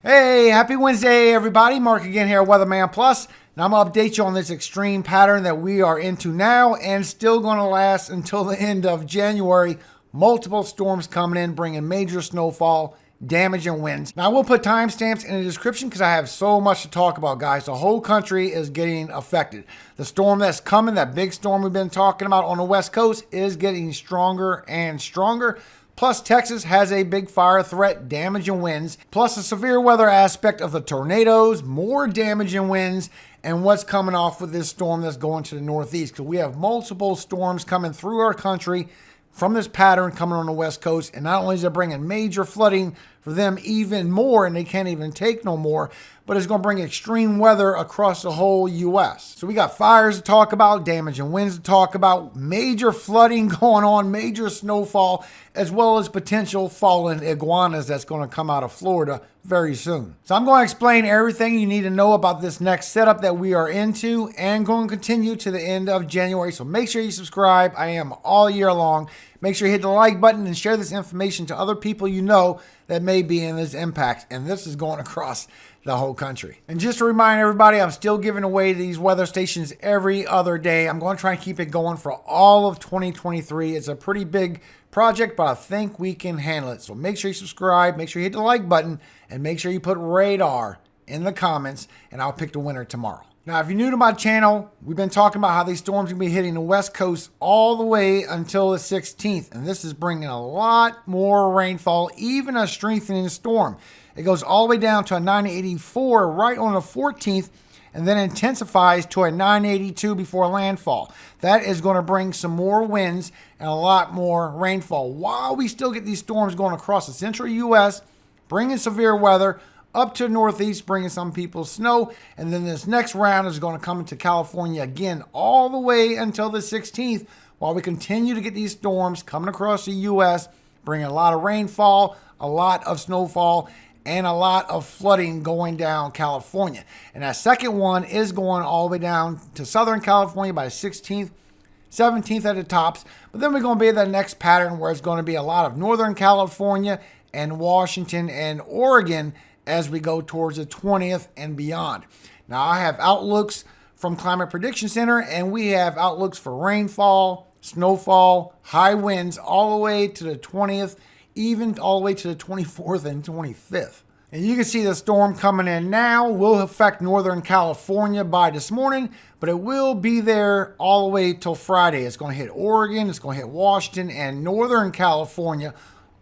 Hey, happy Wednesday, everybody. Mark again here at Weatherman Plus. Now I'm going to update you on this extreme pattern that we are into now and still going to last until the end of January. Multiple storms coming in, bringing major snowfall, damage, and winds. Now I will put timestamps in the description because I have so much to talk about, guys. The whole country is getting affected. The storm that's coming, that big storm we've been talking about on the West Coast, is getting stronger and stronger. Plus, Texas has a big fire threat, damage and winds, plus a severe weather aspect of the tornadoes, more damage and winds, and what's coming off with this storm that's going to the northeast. Because we have multiple storms coming through our country from this pattern coming on the West Coast. And not only is it bringing major flooding for them even more, and they can't even take no more, but it's going to bring extreme weather across the whole U.S. So we got fires to talk about, damage and winds to talk about, major flooding going on, major snowfall, as well as potential fallen iguanas that's going to come out of Florida very soon. So I'm going to explain everything you need to know about this next setup that we are into and going to continue to the end of January. So make sure you subscribe. I am all year long. Make sure you hit the like button and share this information to other people you know that may be in this impact. And this is going across the whole country. And just to remind everybody, I'm still giving away these weather stations every other day. I'm going to try and keep it going for all of 2023. It's a pretty big project, but I think we can handle it. So make sure you subscribe, make sure you hit the like button, and make sure you put radar in the comments, and I'll pick the winner tomorrow. Now, if you're new to my channel, we've been talking about how these storms are going to be hitting the West Coast all the way until the 16th. And this is bringing a lot more rainfall, even a strengthening storm. It goes all the way down to a 984 right on the 14th, and then intensifies to a 982 before landfall. That is going to bring some more winds and a lot more rainfall while we still get these storms going across the central U.S., bringing severe weather up to the northeast, bringing some people snow. And then this next round is going to come into California again all the way until the 16th while we continue to get these storms coming across the U.S., bringing a lot of rainfall, a lot of snowfall, and a lot of flooding going down California. And that second one is going all the way down to Southern California by the 16th, 17th at the tops. But then we're going to be in that next pattern where it's going to be a lot of Northern California and Washington and Oregon as we go towards the 20th and beyond. Now, I have outlooks from Climate Prediction Center, and we have outlooks for rainfall, snowfall, high winds all the way to the 20th, even all the way to the 24th and 25th. And you can see the storm coming in now will affect Northern California by this morning, but it will be there all the way till Friday. It's going to hit Oregon, it's going to hit Washington and Northern California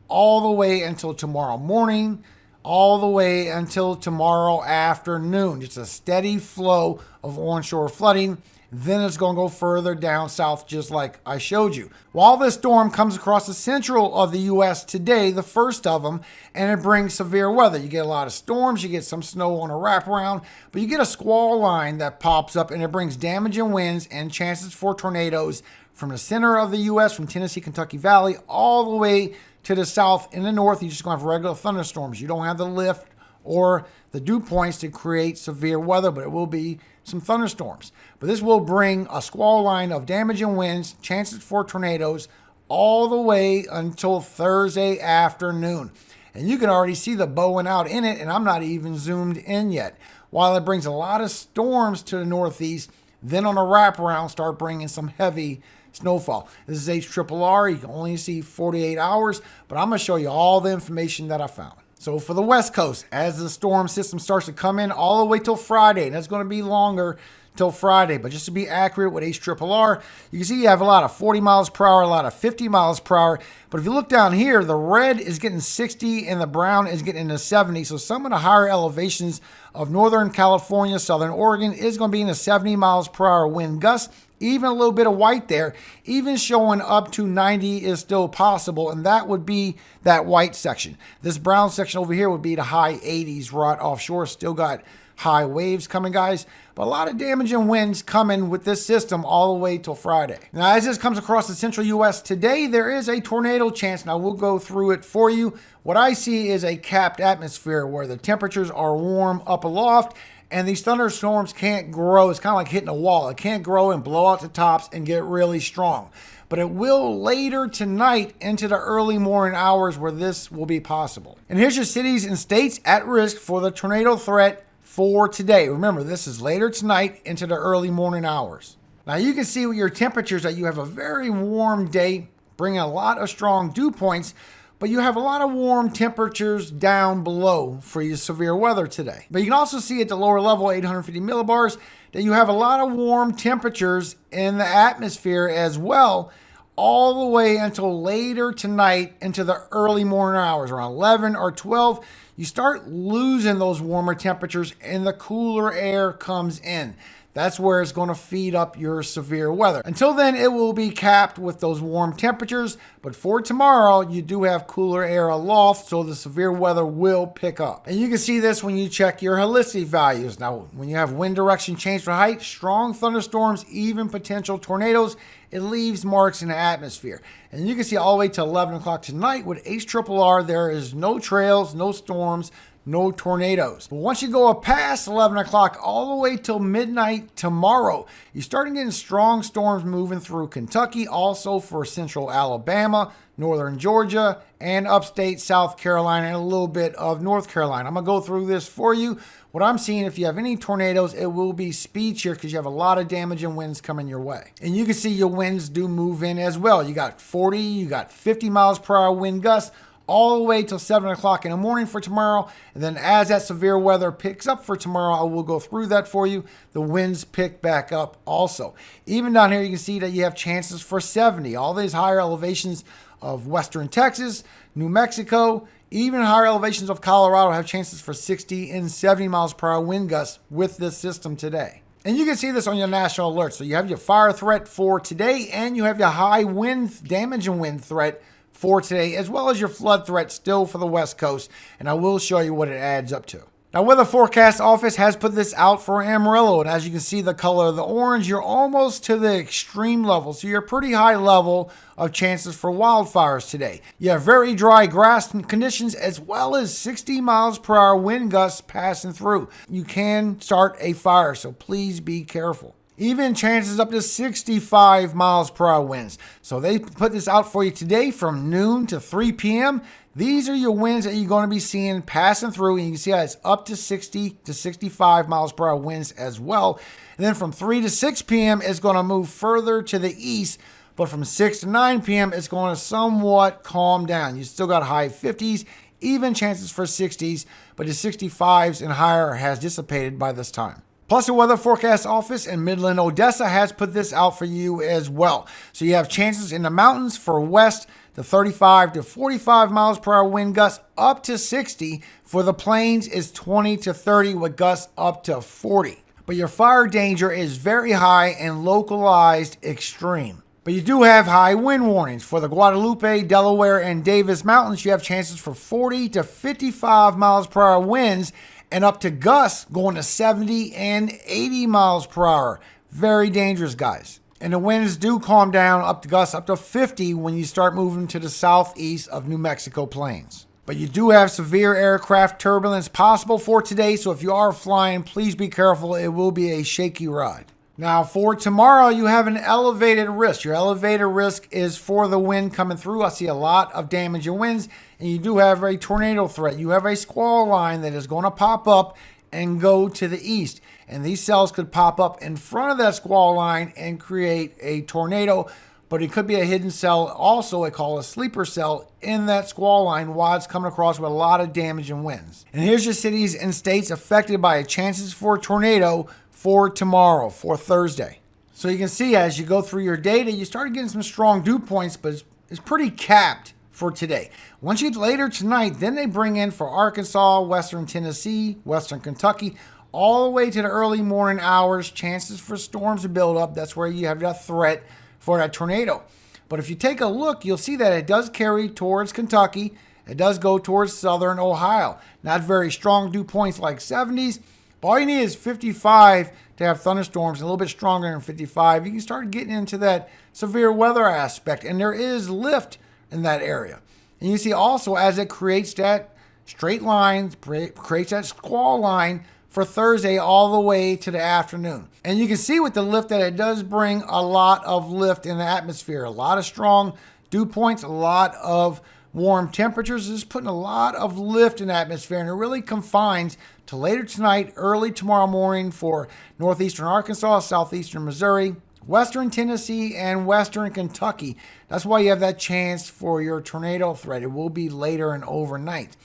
all the way until tomorrow morning, all the way until tomorrow afternoon. Just a steady flow of onshore flooding. Then it's going to go further down south, just like I showed you. While this storm comes across the central of the U.S. today, the first of them, and it brings severe weather. You get a lot of storms, you get some snow on a wraparound, but you get a squall line that pops up, and it brings damage and winds and chances for tornadoes from the center of the U.S., from Tennessee, Kentucky Valley, all the way to the south. In the north, you're just going to have regular thunderstorms. You don't have the lift or the dew points to create severe weather, but it will be some thunderstorms. But this will bring a squall line of damage and winds, chances for tornadoes, all the way until Thursday afternoon. And you can already see the bowing out in it, and I'm not even zoomed in yet. While it brings a lot of storms to the northeast, then on a wraparound start bringing some heavy snowfall. This is HRRR. You can only see 48 hours, but I'm going to show you all the information that I found. So for the West Coast, as the storm system starts to come in all the way till Friday, and that's going to be longer till Friday, but just to be accurate with HRRR, you can see you have a lot of 40 miles per hour, a lot of 50 miles per hour. But if you look down here, the red is getting 60 and the brown is getting into 70. So some of the higher elevations of Northern California, Southern Oregon is going to be in the 70 miles per hour wind gusts. Even a little bit of white there, even showing up to 90 is still possible, and that would be that white section. This brown section over here would be the high 80s right offshore. Still got high waves coming, guys, but a lot of damage and winds coming with this system all the way till Friday. Now, as this comes across the central U.S. today, there is a tornado chance. Now, we'll go through it for you. What I see is a capped atmosphere where the temperatures are warm up aloft, and these thunderstorms can't grow. It's kind of like hitting a wall. It can't grow and blow out the tops and get really strong. but it will later tonight into the early morning hours where this will be possible. And here's your cities and states at risk for the tornado threat for today. Remember, this is later tonight into the early morning hours. Now you can see with your temperatures that you have a very warm day, bringing a lot of strong dew points, but you have a lot of warm temperatures down below for your severe weather today. But you can also see at the lower level, 850 millibars, that you have a lot of warm temperatures in the atmosphere as well, all the way until later tonight into the early morning hours, around 11 or 12. You start losing those warmer temperatures and the cooler air comes in. That's where it's going to feed up your severe weather. Until then, it will be capped with those warm temperatures. But for tomorrow, you do have cooler air aloft, so the severe weather will pick up. And you can see this when you check your helicity values. Now, when you have wind direction change for height, strong thunderstorms, even potential tornadoes, it leaves marks in the atmosphere. And you can see all the way to 11 o'clock tonight with HRRR, there is no trails, no storms, no tornadoes. But once you go past 11 o'clock all the way till midnight tomorrow, you start getting strong storms moving through Kentucky, also for central Alabama, northern Georgia, and upstate South Carolina, and a little bit of North Carolina. I'm going to go through this for you. What I'm seeing, if you have any tornadoes, it will be speed shear because you have a lot of damaging winds coming your way. And you can see your winds do move in as well. You got 40, you got 50 miles per hour wind gusts, all the way till 7 o'clock in the morning for tomorrow. And then as that severe weather picks up for tomorrow, I will go through that for you. The winds pick back up also. Even down here, you can see that you have chances for 70. All these higher elevations of western Texas, New Mexico, even higher elevations of Colorado have chances for 60 and 70 miles per hour wind gusts with this system today. And you can see this on your national alert. So you have your fire threat for today, and you have your high wind, damage and wind threat for today, as well as your flood threat still for the West Coast. And I will show you what it adds up to. Now, Weather Forecast Office has put this out for Amarillo, and as you can see the color of the orange, you're almost to the extreme level. So you're pretty high level of chances for wildfires today. You have very dry grass conditions as well as 60 miles per hour wind gusts passing through. You can start a fire, so please be careful. Even chances up to 65 miles per hour winds. So they put this out for you today from noon to 3 p.m. These are your winds that you're going to be seeing passing through. And you can see how it's up to 60 to 65 miles per hour winds as well. And then from 3 to 6 p.m. it's going to move further to the east. But from 6 to 9 p.m. it's going to somewhat calm down. You still got high 50s, even chances for 60s. But the 65s and higher has dissipated by this time. Plus, the Weather Forecast Office in Midland, Odessa has put this out for you as well. So you have chances in the mountains for west to 35 to 45 miles per hour wind gusts up to 60. For the plains is 20 to 30 with gusts up to 40. But your fire danger is very high and localized extreme. But you do have high wind warnings. For the Guadalupe, Delaware, and Davis Mountains, you have chances for 40 to 55 miles per hour winds and up to gusts going to 70 and 80 miles per hour. Very dangerous, guys. And the winds do calm down up to gusts up to 50 when you start moving to the southeast of New Mexico plains. But you do have severe aircraft turbulence possible for today, so if you are flying, please be careful. It will be a shaky ride. Now, for tomorrow, you have an elevated risk. Your elevated risk is for the wind coming through. I see a lot of damage in winds, and you do have a tornado threat. You have a squall line that is going to pop up and go to the east. And these cells could pop up in front of that squall line and create a tornado, but it could be a hidden cell, also I call a sleeper cell, in that squall line while it's coming across with a lot of damage and winds. And here's your cities and states affected by chances for a tornado for tomorrow, for Thursday. So you can see as you go through your data, you start getting some strong dew points, but it's pretty capped for today. Once you get later tonight, then they bring in for Arkansas, Western Tennessee, Western Kentucky, all the way to the early morning hours, chances for storms to build up. That's where you have that threat for that tornado. But if you take a look, you'll see that it does carry towards Kentucky. It does go towards southern Ohio. Not very strong dew points like 70s. But all you need is 55 to have thunderstorms, a little bit stronger than 55. You can start getting into that severe weather aspect. And there is lift in that area. And you see also as it creates that straight line, creates that squall line for Thursday all the way to the afternoon. And you can see with the lift that it does bring a lot of lift in the atmosphere. A lot of strong dew points, a lot of warm temperatures. This is putting a lot of lift in the atmosphere, and it really confines to later tonight, early tomorrow morning for northeastern Arkansas, southeastern Missouri, western Tennessee, and western Kentucky. That's why you have that chance for your tornado threat. It will be later and overnight.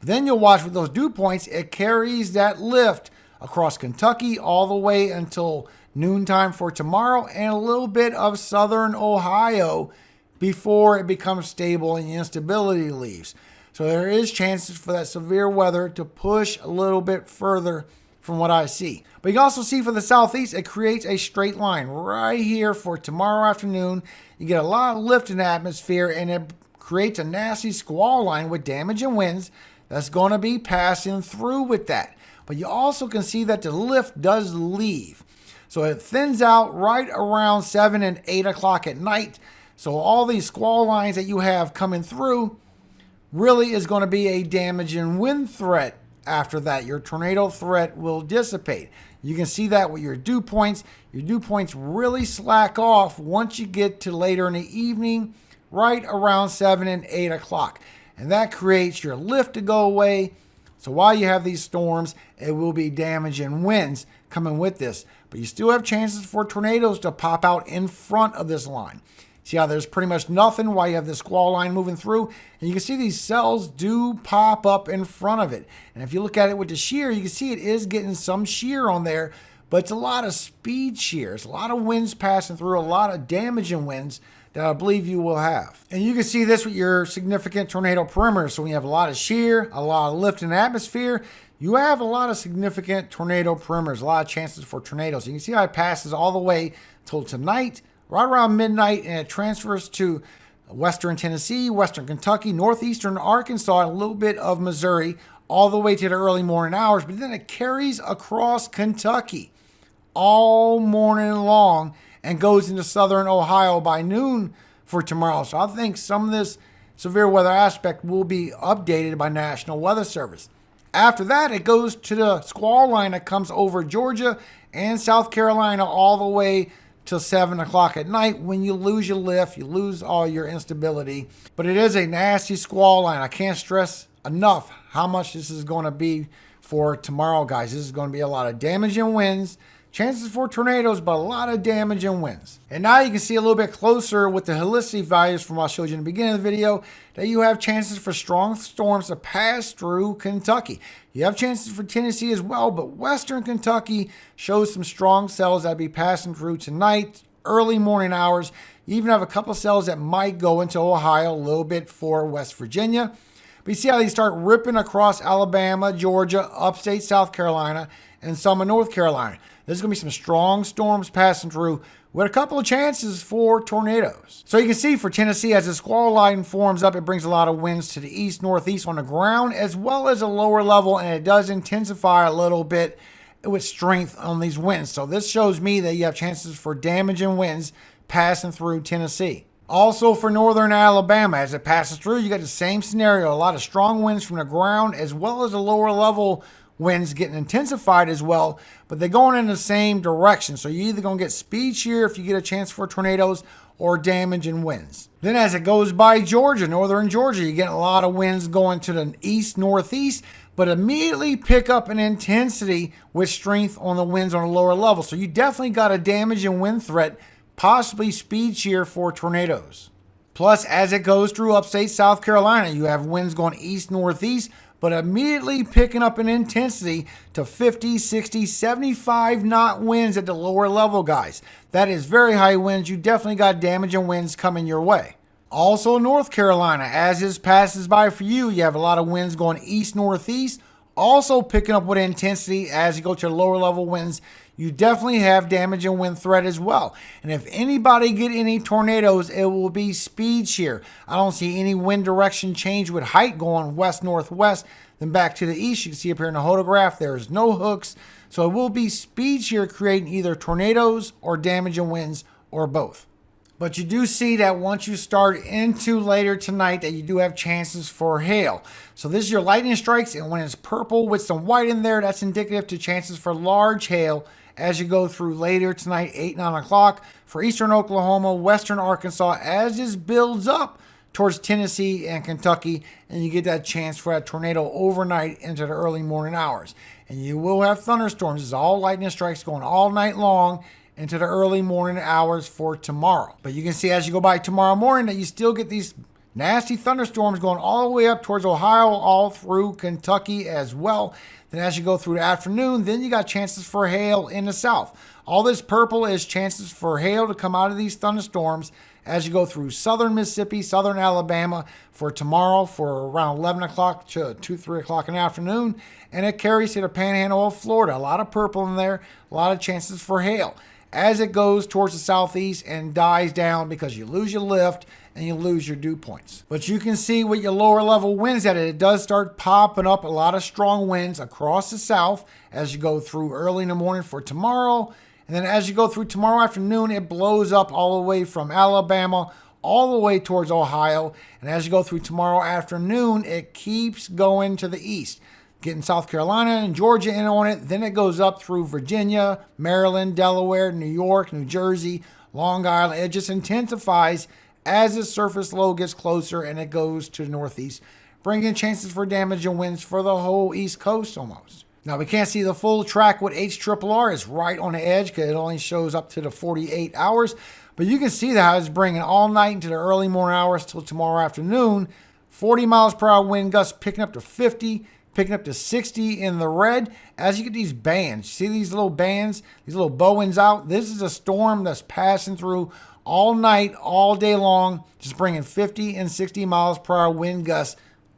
Then you'll watch with those dew points, it carries that lift across Kentucky all the way until noontime for tomorrow, and a little bit of southern Ohio before it becomes stable and the instability leaves. So there is chances for that severe weather to push a little bit further from what I see. But you can also see for the southeast, it creates a straight line right here for tomorrow afternoon. You get a lot of lift in the atmosphere, and it creates a nasty squall line with damaging winds that's going to be passing through with that. But you also can see that the lift does leave. So it thins out right around 7 and 8 o'clock at night. So all these squall lines that you have coming through really is going to be a damaging wind threat. After that, your tornado threat will dissipate. You can see that with your dew points. Your dew points really slack off once you get to later in the evening, right around 7 and 8 o'clock. And that creates your lift to go away. So while you have these storms, it will be damaging winds coming with this. But you still have chances for tornadoes to pop out in front of this line. See how there's pretty much nothing while you have the squall line moving through? And you can see these cells do pop up in front of it. And if you look at it with the shear, you can see it is getting some shear on there, but it's a lot of speed shears, a lot of winds passing through, a lot of damaging winds that I believe you will have. And you can see this with your significant tornado perimeter. So when you have a lot of shear, a lot of lift in the atmosphere, you have a lot of significant tornado perimeters, a lot of chances for tornadoes. You can see how it passes all the way till tonight, right around midnight, and it transfers to western Tennessee, western Kentucky, northeastern Arkansas, and a little bit of Missouri, all the way to the early morning hours. But then it carries across Kentucky all morning long and goes into southern Ohio by noon for tomorrow. So I think some of this severe weather aspect will be updated by National Weather Service. After that, it goes to the squall line that comes over Georgia and South Carolina all the way till 7 o'clock at night. When you lose your lift, you lose all your instability. But it is a nasty squall line. I can't stress enough how much this is going to be for tomorrow, guys. This is going to be a lot of damaging winds, chances for tornadoes, but a lot of damaging winds. And now you can see a little bit closer with the helicity values from what I showed you in the beginning of the video that you have chances for strong storms to pass through Kentucky. You have chances for Tennessee as well, but western Kentucky shows some strong cells that will be passing through tonight, early morning hours. You even have a couple cells that might go into Ohio, a little bit for West Virginia. But you see how they start ripping across Alabama, Georgia, upstate South Carolina, and some of North Carolina. There's going to be some strong storms passing through with a couple of chances for tornadoes. So you can see for Tennessee, as the squall line forms up, it brings a lot of winds to the east, northeast on the ground, as well as a lower level, and it does intensify a little bit with strength on these winds. So this shows me that you have chances for damaging winds passing through Tennessee. Also for northern Alabama, as it passes through, you got the same scenario, a lot of strong winds from the ground, as well as a lower level winds getting intensified as well, but they're going in the same direction. So you're either going to get speed shear if you get a chance for tornadoes or damaging winds. Then as it goes by Georgia, northern Georgia, you're getting a lot of winds going to the east, northeast, but immediately pick up in intensity with strength on the winds on a lower level. So you definitely got a damaging wind threat, possibly speed shear for tornadoes. Plus, as it goes through upstate South Carolina, you have winds going east, northeast, but immediately picking up in intensity to 50, 60, 75 knot winds at the lower level, guys. That is very high winds. You definitely got damaging winds coming your way. Also, North Carolina, as this passes by for you, you have a lot of winds going east, northeast, also picking up with intensity as you go to the lower level winds. You definitely have damaging wind threat as well. And if anybody get any tornadoes, it will be speed shear. I don't see any wind direction change with height going west-northwest, then back to the east. You can see up here in the photograph, there's no hooks. So it will be speed shear creating either tornadoes or damaging winds or both. But you do see that once you start into later tonight that you do have chances for hail. So this is your lightning strikes, and when it's purple with some white in there, that's indicative to chances for large hail as you go through later tonight, 8, 9 o'clock for eastern Oklahoma, western Arkansas, as this builds up towards Tennessee and Kentucky, and you get that chance for that tornado overnight into the early morning hours. And you will have thunderstorms. This is all lightning strikes going all night long into the early morning hours for tomorrow. But you can see as you go by tomorrow morning that you still get these nasty thunderstorms going all the way up towards Ohio, all through Kentucky as well. Then as you go through the afternoon, then you got chances for hail in the south. All this purple is chances for hail to come out of these thunderstorms as you go through southern Mississippi, southern Alabama for tomorrow for around 11 o'clock to 2, 3 o'clock in the afternoon. And it carries to the panhandle of Florida. A lot of purple in there, a lot of chances for hail as it goes towards the southeast and dies down because you lose your lift and you lose your dew points. But you can see with your lower level winds that it does start popping up a lot of strong winds across the south as you go through early in the morning for tomorrow. And then as you go through tomorrow afternoon, it blows up all the way from Alabama all the way towards Ohio. And as you go through tomorrow afternoon, it keeps going to the east, getting South Carolina and Georgia in on it. Then it goes up through Virginia, Maryland, Delaware, New York, New Jersey, Long Island. It just intensifies as the surface low gets closer and it goes to the northeast, bringing chances for damage and winds for the whole East Coast almost. Now, we can't see the full track with HRRR. It's right on the edge because it only shows up to the 48 hours. But you can see that it's bringing all night into the early morning hours till tomorrow afternoon. 40 miles per hour wind gusts picking up to 50, picking up to 60 in the red. As you get these bands, see these little bands, these little bowens out? This is a storm that's passing through all night, all day long, just bringing 50 and 60 miles per hour wind gusts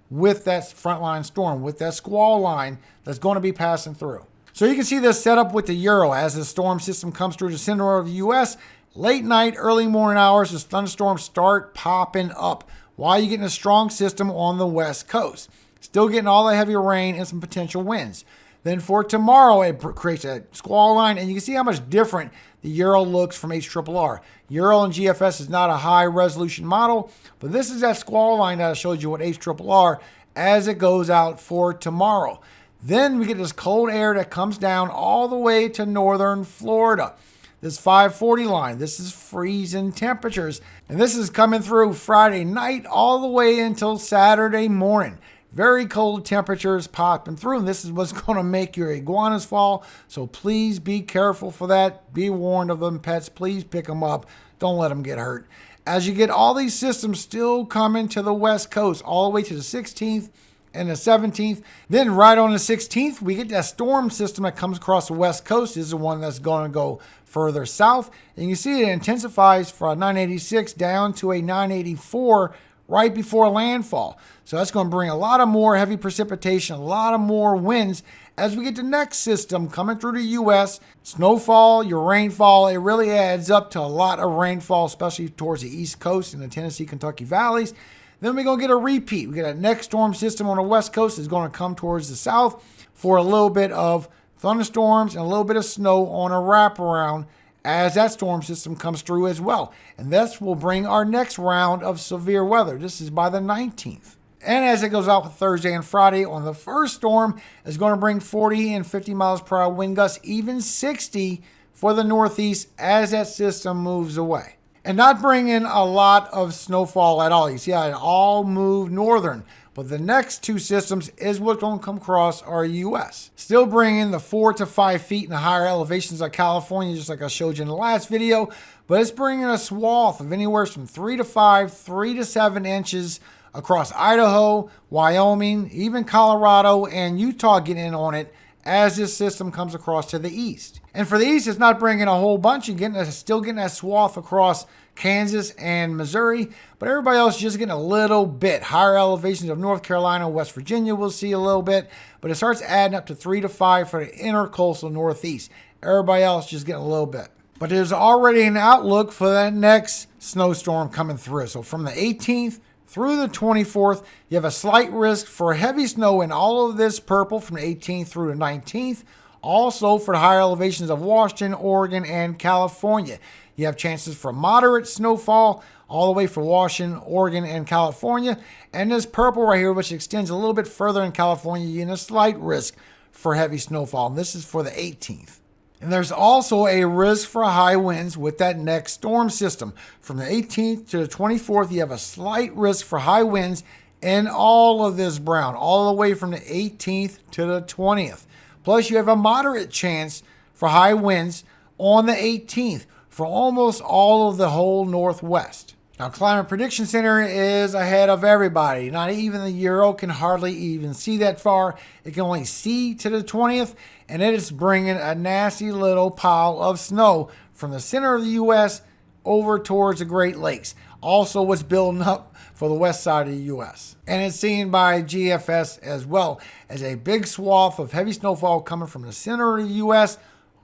with that frontline storm, with that squall line that's going to be passing through. So you can see this setup with the Euro as the storm system comes through the center of the U.S. Late night, early morning hours, as thunderstorms start popping up while you're getting a strong system on the west coast. Still getting all the heavy rain and some potential winds. Then for tomorrow, it creates a squall line, and you can see how much different the Euro looks from HRRR. Euro and GFS is not a high-resolution model, but this is that squall line that I showed you with HRRR as it goes out for tomorrow. Then we get this cold air that comes down all the way to northern Florida. This 540 line, this is freezing temperatures, and this is coming through Friday night all the way until Saturday morning. Very cold temperatures popping through, and this is what's going to make your iguanas fall. So please be careful for that. Be warned of them, pets. Please pick them up. Don't let them get hurt. As you get all these systems still coming to the west coast, all the way to the 16th and the 17th. Then right on the 16th, we get that storm system that comes across the west coast. This is the one that's going to go further south. And you see it intensifies from a 986 down to a 984 right before landfall. So that's going to bring a lot of more heavy precipitation, a lot of more winds as we get the next system coming through the U.S. Snowfall, your rainfall, it really adds up to a lot of rainfall, especially towards the East Coast and the Tennessee, Kentucky valleys. Then we're going to get a repeat. We get a next storm system on the West Coast is going to come towards the south for a little bit of thunderstorms and a little bit of snow on a wraparound as that storm system comes through as well. And this will bring our next round of severe weather. This is by the 19th. And as it goes out for Thursday and Friday on the first storm, is going to bring 40 and 50 miles per hour wind gusts, even 60 for the Northeast as that system moves away. And not bringing a lot of snowfall at all. You see how it all moved northern. But the next two systems is what's going to come across our U.S. Still bringing the 4 to 5 feet in the higher elevations of California, just like I showed you in the last video. But it's bringing a swath of anywhere from 3 to 5, 3 to 7 inches across Idaho, Wyoming, even Colorado and Utah getting in on it as this system comes across to the east. And for the east, it's not bringing a whole bunch. You're still getting that swath across Kansas and Missouri, but everybody else is just getting a little bit. Higher elevations of North Carolina, West Virginia, we'll see a little bit, but it starts adding up to 3 to 5 for the intercoastal Northeast. Everybody else just getting a little bit. But there's already an outlook for that next snowstorm coming through. So from the 18th through the 24th, you have a slight risk for heavy snow in all of this purple from the 18th through the 19th. Also, for the higher elevations of Washington, Oregon, and California, you have chances for moderate snowfall all the way for Washington, Oregon, and California. And this purple right here, which extends a little bit further in California, you have a slight risk for heavy snowfall. And this is for the 18th. And there's also a risk for high winds with that next storm system. From the 18th to the 24th, you have a slight risk for high winds in all of this brown, all the way from the 18th to the 20th. Plus, you have a moderate chance for high winds on the 18th for almost all of the whole Northwest. Now, Climate Prediction Center is ahead of everybody. Not even the Euro can hardly even see that far. It can only see to the 20th, and it is bringing a nasty little pile of snow from the center of the U.S. over towards the Great Lakes. Also, what's building up for the west side of the U.S. And it's seen by GFS as well as a big swath of heavy snowfall coming from the center of the U.S.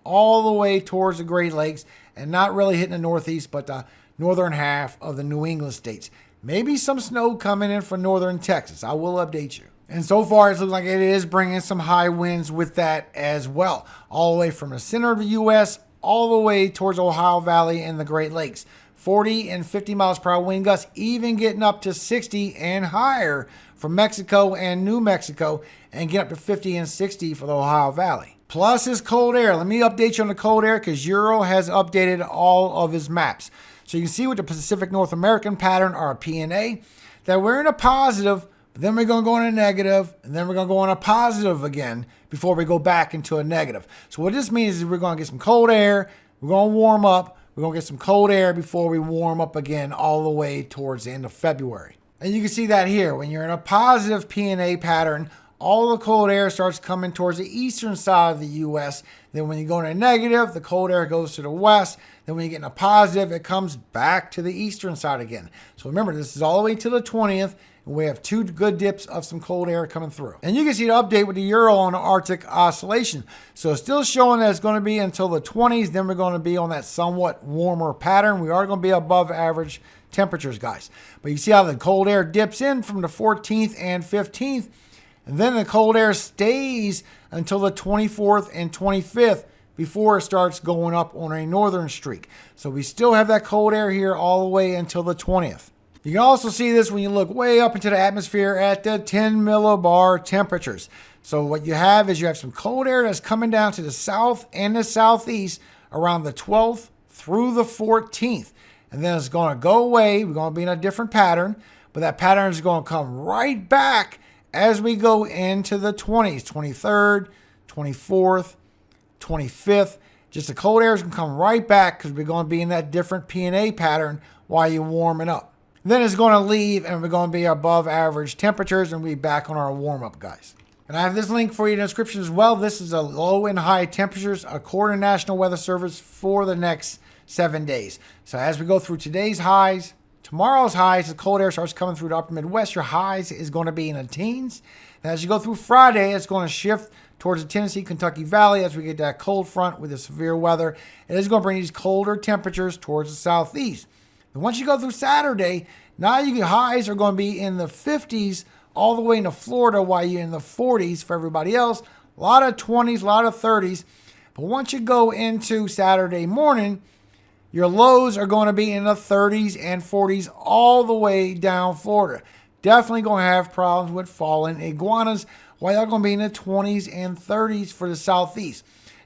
all the way towards the Great Lakes, and not really hitting the Northeast, but the northern half of the New England states. Maybe some snow coming in from northern Texas. I will update you. And so far, it looks like it is bringing some high winds with that as well. All the way from the center of the U.S. all the way towards Ohio Valley and the Great Lakes. 40 and 50 miles per hour wind gusts, even getting up to 60 and higher from Mexico and New Mexico, and get up to 50 and 60 for the Ohio Valley. Plus is cold air. Let me update you on the cold air because Euro has updated all of his maps. So you can see with the Pacific North American pattern, our PNA, that we're in a positive, but then we're going to go in a negative, and then we're going to go in a positive again before we go back into a negative. So what this means is we're going to get some cold air, we're going to warm up, we're going to get some cold air before we warm up again all the way towards the end of February. And you can see that here. When you're in a positive PNA pattern, all the cold air starts coming towards the eastern side of the U.S. Then when you go in a negative, the cold air goes to the west. Then when you get in a positive, it comes back to the eastern side again. So remember, this is all the way to the 20th, and we have two good dips of some cold air coming through. And you can see the update with the Euro on the Arctic oscillation. So it's still showing that it's going to be until the 20s. Then we're going to be on that somewhat warmer pattern. We are going to be above average temperatures, guys. But you see how the cold air dips in from the 14th and 15th. And then the cold air stays until the 24th and 25th before it starts going up on a northern streak. So we still have that cold air here all the way until the 20th. You can also see this when you look way up into the atmosphere at the 10 millibar temperatures. So what you have is you have some cold air that's coming down to the south and the southeast around the 12th through the 14th. And then it's going to go away. We're going to be in a different pattern, but that pattern is going to come right back as we go into the 20s, 23rd, 24th, 25th. Just the cold air is going to come right back because we're going to be in that different PNA pattern while you're warming up. Then it's going to leave and we're going to be above average temperatures and we'll be back on our warm up, guys. And I have this link for you in the description as well. This is a low and high temperatures according to National Weather Service for the next 7 days. So as we go through today's highs, tomorrow's highs, the cold air starts coming through the upper Midwest. Your highs is going to be in the teens. And as you go through Friday, it's going to shift towards the Tennessee, Kentucky Valley as we get that cold front with the severe weather. It is going to bring these colder temperatures towards the southeast. And once you go through Saturday, now your highs are going to be in the 50s all the way into Florida while you're in the 40s for everybody else. A lot of 20s, a lot of 30s. But once you go into Saturday morning, your lows are going to be in the 30s and 40s all the way down Florida. Definitely going to have problems with falling iguanas while you're going to be in the 20s and 30s for the southeast.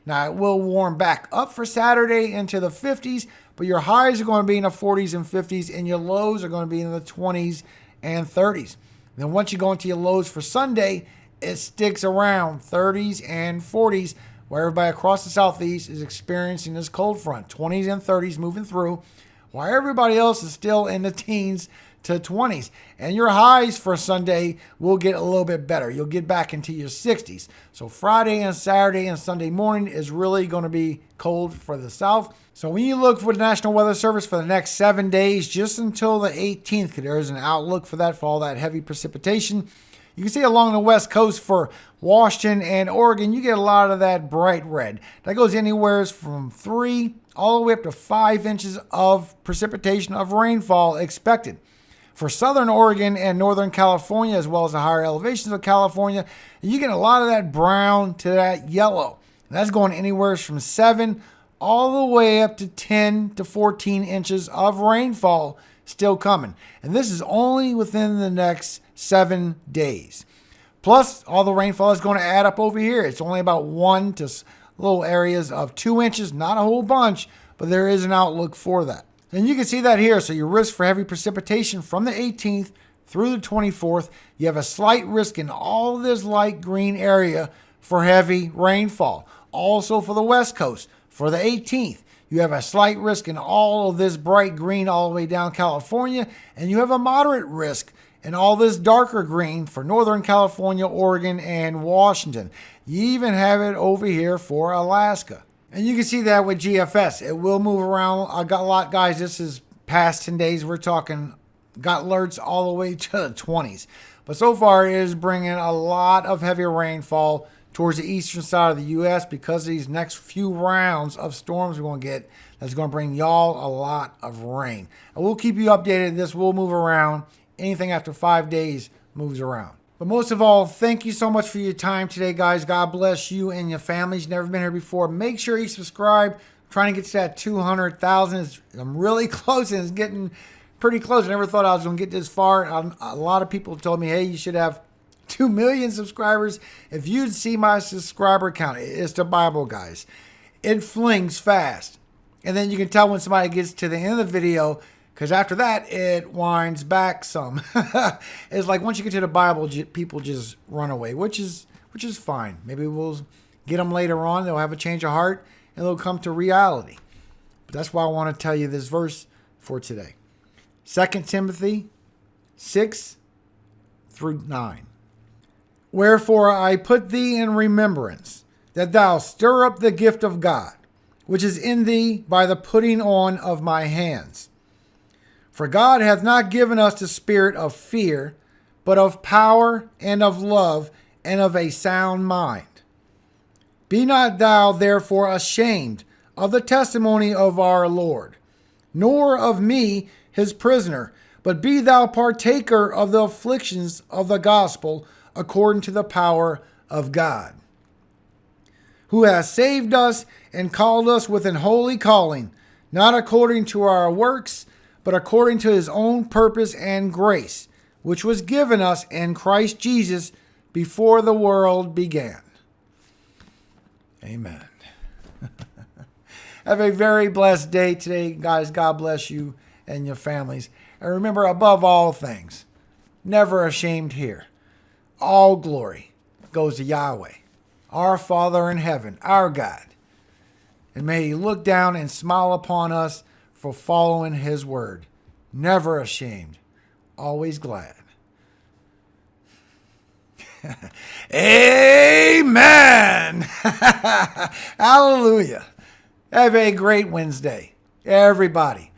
Now, it will warm back up for Saturday into the 50s, but your highs are going to be in the 40s and 50s, and your lows are going to be in the 20s and 30s. Then once you go into your lows for Sunday, it sticks around 30s and 40s, where everybody across the southeast is experiencing this cold front, 20s and 30s moving through, while everybody else is still in the teens to 20s. And your highs for Sunday will get a little bit better. You'll get back into your 60s. So Friday and Saturday and Sunday morning is really going to be cold for the south. So when you look for the National Weather Service for the next 7 days, just until the 18th, there is an outlook for that, for all that heavy precipitation. You can see along the west coast for Washington and Oregon, you get a lot of that bright red. That goes anywhere from 3 all the way up to 5 inches of precipitation of rainfall expected. For southern Oregon and northern California, as well as the higher elevations of California, you get a lot of that brown to that yellow. And that's going anywhere from 7 all the way up to 10 to 14 inches of rainfall still coming. And this is only within the next 7 days. Plus, all the rainfall is going to add up over here. It's only about 1 to little areas of 2 inches, not a whole bunch, but there is an outlook for that. And you can see that here. So your risk for heavy precipitation from the 18th through the 24th, you have a slight risk in all this light green area for heavy rainfall. Also for the West Coast, for the 18th, you have a slight risk in all of this bright green all the way down California, and you have a moderate risk in all this darker green for Northern California, Oregon, and Washington. You even have it over here for Alaska. And you can see that with GFS. It will move around a lot, guys. This is past 10 days. We're talking, got alerts all the way to the 20s. But so far, it is bringing a lot of heavy rainfall towards the eastern side of the U.S. because of these next few rounds of storms we're going to get. That's going to bring y'all a lot of rain. And we'll keep you updated. This will move around. Anything after 5 days moves around. But most of all, thank you so much for your time today, guys. God bless you and your families. Never been here before. Make sure you subscribe. I'm trying to get to that 200,000. I'm really close, and it's getting pretty close. I never thought I was going to get this far. A lot of people told me, hey, you should have 2 million subscribers. If you'd see my subscriber count, it's the Bible, guys. It flings fast. And then you can tell when somebody gets to the end of the video, because after that, it winds back some. It's like once you get to the Bible, people just run away, which is fine. Maybe we'll get them later on. They'll have a change of heart, and they'll come to reality. But that's why I want to tell you this verse for today. 2 Timothy 6 through 9. Wherefore I put thee in remembrance, that thou stir up the gift of God, which is in thee by the putting on of my hands. For God hath not given us the spirit of fear, but of power and of love and of a sound mind. Be not thou therefore ashamed of the testimony of our Lord, nor of me his prisoner, but be thou partaker of the afflictions of the gospel according to the power of God, who has saved us and called us with an holy calling, not according to our works, but according to his own purpose and grace, which was given us in Christ Jesus before the world began. Amen. Have a very blessed day today, guys. God bless you and your families. And remember, above all things, never ashamed here. All glory goes to Yahweh, our Father in heaven, our God. And may he look down and smile upon us for following his word. Never ashamed, always glad. Amen. Hallelujah. Have a great Wednesday, everybody.